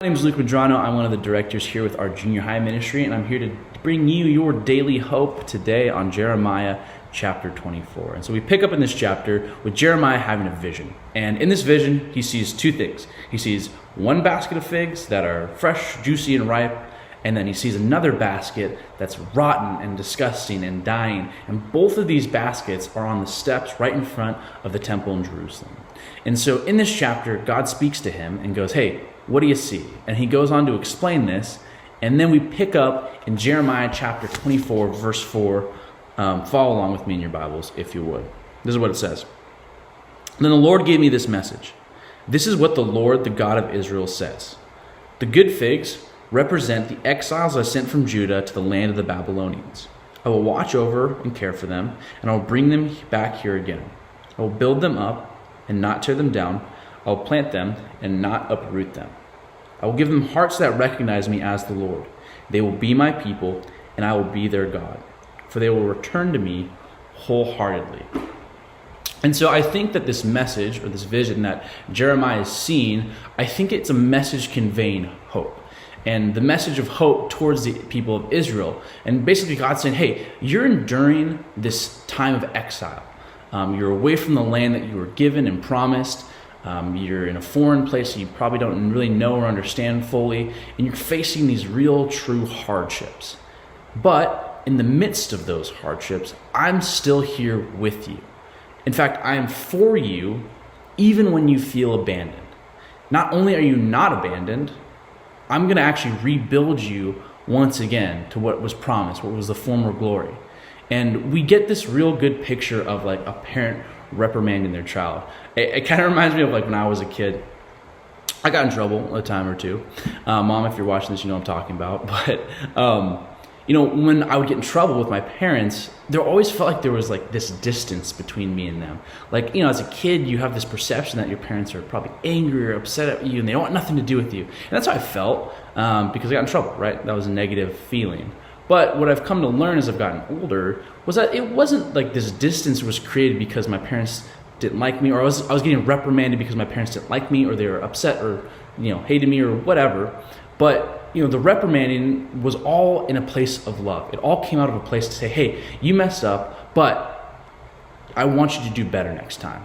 My name is Luke Medrano. I'm one of the directors here with our junior high ministry, and I'm here to bring you your daily hope today on Jeremiah chapter 24. And so we pick up in this chapter with Jeremiah having a vision. And in this vision, he sees two things. He sees one basket of figs that are fresh, juicy, and ripe, and then he sees another basket that's rotten and disgusting and dying. And both of these baskets are on the steps right in front of the temple in Jerusalem. And so in this chapter, God speaks to him and goes, "Hey, what do you see?" And he goes on to explain this. And then we pick up in Jeremiah chapter 24, verse 4. Follow along with me in your Bibles, if you would. This is what it says. "Then the Lord gave me this message. This is what the Lord, the God of Israel, says. The good figs represent the exiles I sent from Judah to the land of the Babylonians. I will watch over and care for them, and I will bring them back here again. I will build them up and not tear them down. I will plant them and not uproot them. I will give them hearts that recognize me as the Lord. They will be my people, and I will be their God. For they will return to me wholeheartedly." And so I think that this message, or this vision that Jeremiah is seeing, I think it's a message conveying hope. And the message of hope towards the people of Israel. And basically God's saying, hey, you're enduring this time of exile. You're away from the land that you were given and promised. You're in a foreign place that you probably don't really know or understand fully. And you're facing these real, true hardships. But in the midst of those hardships, I'm still here with you. In fact, I am for you even when you feel abandoned. Not only are you not abandoned, I'm going to actually rebuild you once again to what was promised, what was the former glory. And we get this real good picture of like a parent reprimanding their child. It kind of reminds me of like when I was a kid. I got in trouble a time or two. Mom, if you're watching this, you know what I'm talking about. But when I would get in trouble with my parents, there always felt like there was like this distance between me and them. Like, as a kid, you have this perception that your parents are probably angry or upset at you and they don't want nothing to do with you. And that's how I felt because I got in trouble, right? That was a negative feeling. But what I've come to learn as I've gotten older was that it wasn't like this distance was created because my parents didn't like me, or I was getting reprimanded because my parents didn't like me, or they were upset or, hated me or whatever. But the reprimanding was all in a place of love. It all came out of a place to say, hey, you messed up, but I want you to do better next time.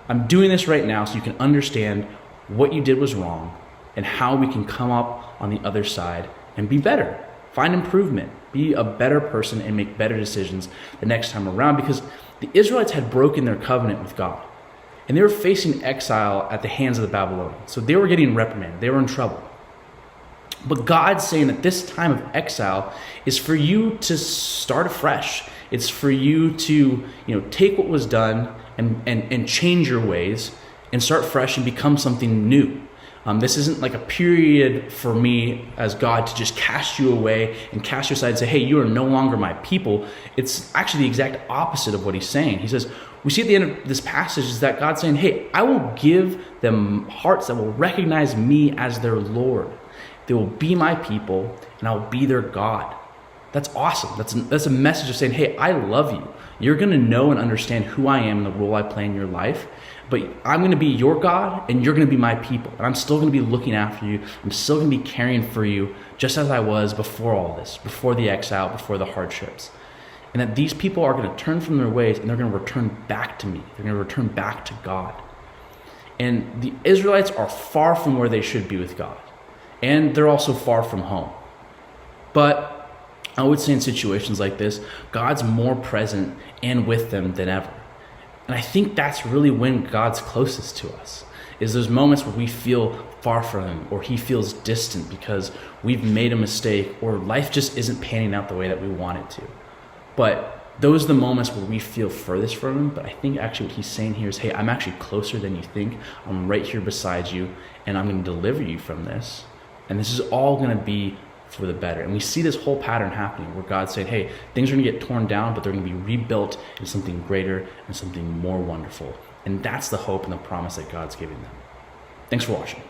I'm doing this right now so you can understand what you did was wrong and how we can come up on the other side and be better, find improvement, be a better person and make better decisions the next time around, because the Israelites had broken their covenant with God and they were facing exile at the hands of the Babylonians. So they were getting reprimanded. They were in trouble. But God's saying that this time of exile is for you to start afresh. It's for you to, take what was done and change your ways and start fresh and become something new. This isn't like a period for me as God to just cast you away and cast you aside and say, hey, you are no longer my people. It's actually the exact opposite of what he's saying. He says, we see at the end of this passage is that God's saying, hey, I will give them hearts that will recognize me as their Lord. They will be my people, and I will be their God. That's awesome. That's a message of saying, hey, I love you. You're going to know and understand who I am and the role I play in your life, but I'm going to be your God, and you're going to be my people. And I'm still going to be looking after you. I'm still going to be caring for you, just as I was before all this, before the exile, before the hardships. And that these people are going to turn from their ways, and they're going to return back to me. They're going to return back to God. And the Israelites are far from where they should be with God. And they're also far from home. But I would say in situations like this, God's more present and with them than ever. And I think that's really when God's closest to us, is those moments where we feel far from him, or he feels distant because we've made a mistake, or life just isn't panning out the way that we want it to. But those are the moments where we feel furthest from him. But I think actually what he's saying here is, hey, I'm actually closer than you think. I'm right here beside you, and I'm going to deliver you from this. And this is all going to be for the better. And we see this whole pattern happening where God's saying, hey, things are going to get torn down, but they're going to be rebuilt into something greater and something more wonderful. And that's the hope and the promise that God's giving them. Thanks for watching.